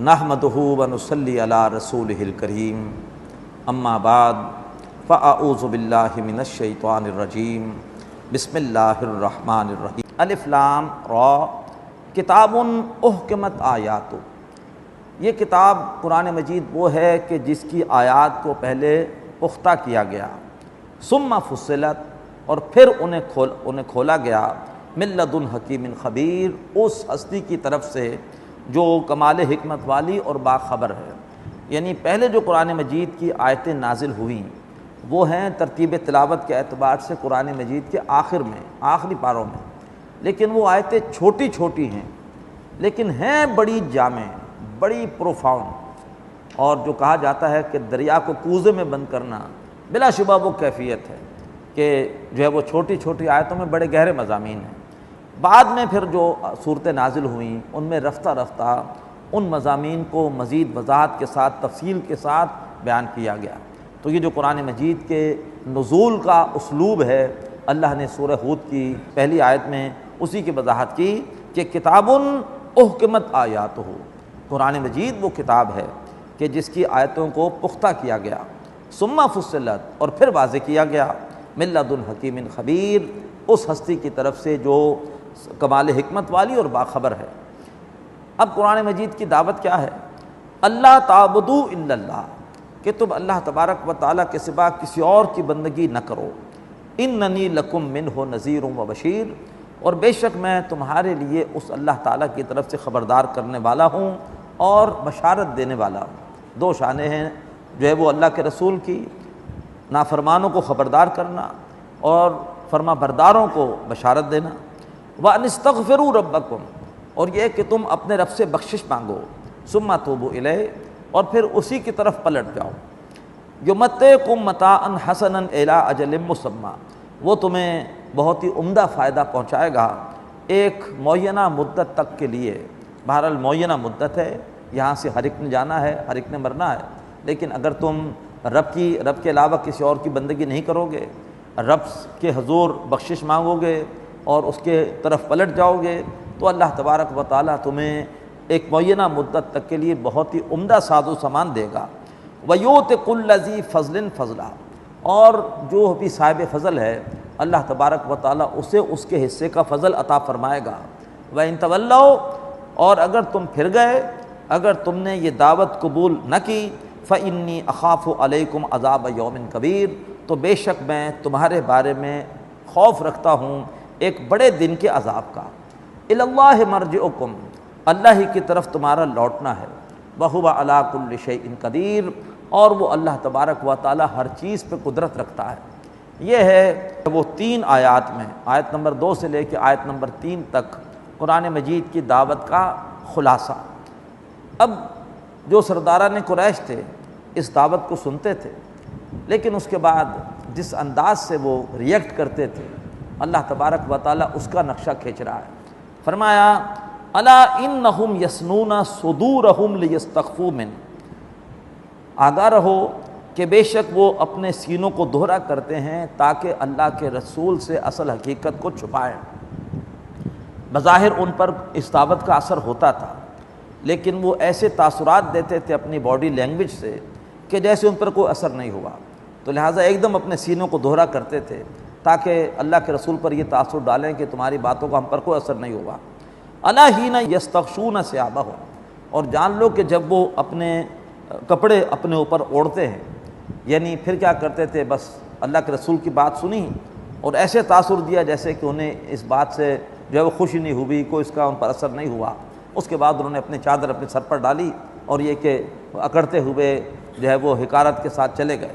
نحمدہ و نصلی علی رسولہ الکریم اما بعد فاعوذ باللہ من الشیطان الرجیم بسم اللہ الرحمن الرحیم الف لام را کتاب احکمت آیات۔ یہ کتاب قرآن مجید وہ ہے کہ جس کی آیات کو پہلے پختہ کیا گیا، ثم فصلت اور پھر انہیں کھولا گیا، من لدن حکیم خبیر، اس ہستی کی طرف سے جو کمال حکمت والی اور باخبر ہے۔ یعنی پہلے جو قرآن مجید کی آیتیں نازل ہوئیں وہ ہیں ترتیب تلاوت کے اعتبار سے قرآن مجید کے آخری پاروں میں، لیکن وہ آیتیں چھوٹی چھوٹی ہیں لیکن ہیں بڑی جامع، بڑی پروفاؤنڈ، اور جو کہا جاتا ہے کہ دریا کو کوزے میں بند کرنا، بلا شبہ وہ کیفیت ہے کہ جو ہے وہ چھوٹی چھوٹی آیتوں میں بڑے گہرے مضامین ہیں۔ بعد میں پھر جو صورتیں نازل ہوئیں ان میں رفتہ رفتہ ان مضامین کو مزید وضاحت کے ساتھ تفصیل کے ساتھ بیان کیا گیا۔ تو یہ جو قرآن مجید کے نزول کا اسلوب ہے، اللہ نے سورہ ہود کی پہلی آیت میں اسی کی وضاحت کی کہ کتاب احکمت آیاتہ، قرآن مجید وہ کتاب ہے کہ جس کی آیتوں کو پختہ کیا گیا، ثم فصلت اور پھر واضح کیا گیا، من لدن حکیم خبیر، اس ہستی کی طرف سے جو کمال حکمت والی اور باخبر ہے۔ اب قرآن مجید کی دعوت کیا ہے؟ اللہ تعبدوا الا اللہ، کہ تم اللہ تبارک و تعالیٰ کے سوا کسی اور کی بندگی نہ کرو، اننی لکم منہ نذیر و بشیر، اور بے شک میں تمہارے لیے اس اللہ تعالیٰ کی طرف سے خبردار کرنے والا ہوں اور بشارت دینے والا ہوں۔ دو شانیں ہیں جو ہے وہ اللہ کے رسول کی، نافرمانوں کو خبردار کرنا اور فرما برداروں کو بشارت دینا۔ وَأَنِ اسْتَغْفِرُوا رَبَّكُمْ، اور یہ کہ تم اپنے رب سے بخشش مانگو، ثُمَّ تُوبُوا إِلَيْهِ، اور پھر اسی کی طرف پلٹ جاؤ۔ يُمَتِّعْكُمْ مَتَاعًا حَسَنًا إِلَىٰ أَجَلٍ مُّسَمًّى، وہ تمہیں بہت ہی عمدہ فائدہ پہنچائے گا ایک معینہ مدت تک کے لیے۔ بہرحال معینہ مدت ہے، یہاں سے ہر ایک نے جانا ہے، ہر ایک نے مرنا ہے، لیکن اگر تم رب کے علاوہ کسی اور کی بندگی نہیں کرو گے، رب کے حضور بخشش مانگو گے اور اس کے طرف پلٹ جاؤ گے، تو اللہ تبارک و تعالیٰ تمہیں ایک معینہ مدت تک کے لیے بہت ہی عمدہ ساز و سامان دے گا۔ وَيُؤْتِ كُلَّ ذِي فَضْلٍ فَضْلًا، اور جو بھی صاحب فضل ہے اللہ تبارک و تعالیٰ اسے اس کے حصے کا فضل عطا فرمائے گا۔ وَإِن تَوَلَّوْا، اور اگر تم پھر گئے، اگر تم نے یہ دعوت قبول نہ کی، فَإِنِّي أَخَافُ عَلَيْكُمْ عَذَابَ يَوْمٍ كَبِيرٍ، تو بے شک میں تمہارے بارے میں خوف رکھتا ہوں ایک بڑے دن کے عذاب کا۔ إِلَى اللَّهِ مَرْجِعُكُمْ، اللہ ہی کی طرف تمہارا لوٹنا ہے، وَهُوَ عَلَىٰ كُلِّ شَيْءٍ قَدِيرٌ، اور وہ اللہ تبارک و تعالیٰ ہر چیز پہ قدرت رکھتا ہے۔ یہ ہے وہ 3 آیات میں، آیت نمبر 2 سے لے کے آیت نمبر 3 تک قرآن مجید کی دعوت کا خلاصہ۔ اب جو سرداران قریش تھے اس دعوت کو سنتے تھے، لیکن اس کے بعد جس انداز سے وہ ریئیکٹ کرتے تھے اللہ تبارک و تعالیٰ اس کا نقشہ کھینچ رہا ہے۔ فرمایا الا انہم یسنون صدورہم لیستخفوا من، آگاہ رہو کہ بے شک وہ اپنے سینوں کو دہرا کرتے ہیں تاکہ اللہ کے رسول سے اصل حقیقت کو چھپائیں۔ بظاہر ان پر اس دعوت کا اثر ہوتا تھا، لیکن وہ ایسے تاثرات دیتے تھے اپنی باڈی لینگویج سے کہ جیسے ان پر کوئی اثر نہیں ہوا، تو لہٰذا ایک دم اپنے سینوں کو دہرا کرتے تھے تاکہ اللہ کے رسول پر یہ تاثر ڈالیں کہ تمہاری باتوں کا ہم پر کوئی اثر نہیں ہوگا۔ الا حین یستغشون ثیابہم، اور جان لو کہ جب وہ اپنے کپڑے اپنے اوپر اوڑھتے ہیں، یعنی پھر کیا کرتے تھے، بس اللہ کے رسول کی بات سنی اور ایسے تاثر دیا جیسے کہ انہیں اس بات سے جو ہے وہ خوشی نہیں ہوئی، کوئی اس کا ان پر اثر نہیں ہوا۔ اس کے بعد انہوں نے اپنی چادر اپنے سر پر ڈالی اور یہ کہ اکڑتے ہوئے جو ہے وہ حقارت کے ساتھ چلے گئے۔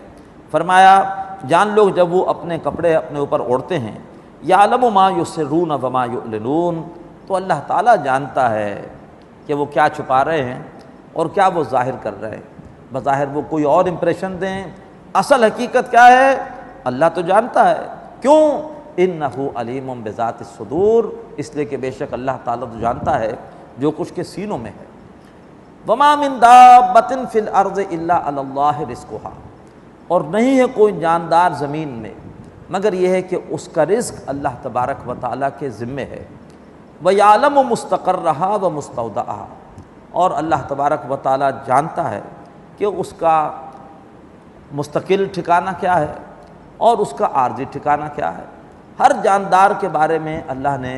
فرمایا جان لوگ جب وہ اپنے کپڑے اپنے اوپر اوڑھتے ہیں، یعلم ما یسرون وما یعلنون، تو اللہ تعالیٰ جانتا ہے کہ وہ کیا چھپا رہے ہیں اور کیا وہ ظاہر کر رہے ہیں۔ بظاہر وہ کوئی اور امپریشن دیں، اصل حقیقت کیا ہے اللہ تو جانتا ہے۔ کیوں؟ انہ علیم بذات الصدور، اس لیے کہ بے شک اللہ تعالیٰ تو جانتا ہے جو کچھ کے سینوں میں ہے۔ وما من دابۃ فی الارض الا علی اللہ رزقھا، اور نہیں ہے کوئی جاندار زمین میں مگر یہ ہے کہ اس کا رزق اللہ تبارک و تعالیٰ کے ذمے ہے۔ وَيَعْلَمُ مُسْتَقَرَّهَا وَمُسْتَوْدَعَهَا، اور اللہ تبارک و تعالیٰ جانتا ہے کہ اس کا مستقل ٹھکانہ کیا ہے اور اس کا عارضی ٹھکانہ کیا ہے۔ ہر جاندار کے بارے میں اللہ نے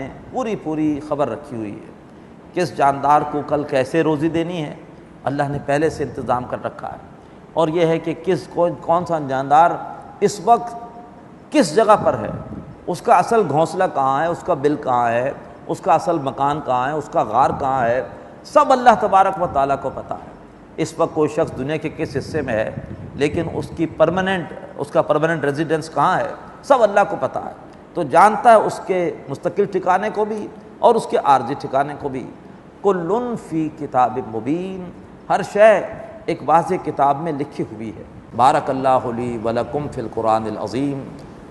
پوری خبر رکھی ہوئی ہے۔ کس جاندار کو کل کیسے روزی دینی ہے اللہ نے پہلے سے انتظام کر رکھا ہے، اور یہ ہے کہ کون سا جاندار اس وقت کس جگہ پر ہے، اس کا اصل گھونسلہ کہاں ہے، اس کا بل کہاں ہے، اس کا اصل مکان کہاں ہے، اس کا غار کہاں ہے، سب اللہ تبارک و تعالیٰ کو پتہ ہے۔ اس وقت کوئی شخص دنیا کے کس حصے میں ہے لیکن اس کا پرماننٹ ریزیڈنس کہاں ہے، سب اللہ کو پتہ ہے، تو جانتا ہے اس کے مستقل ٹھکانے کو بھی اور اس کے عارضی ٹھکانے کو بھی۔ کل فی کتاب مبین، ہر شے ایک واضح کتاب میں لکھی ہوئی ہے۔ بارک اللہ لی ولکم فی القرآن العظیم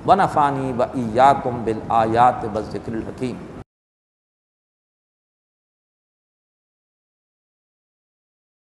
ونفعنی وإیاکم بالآیات والذکر الحکیم۔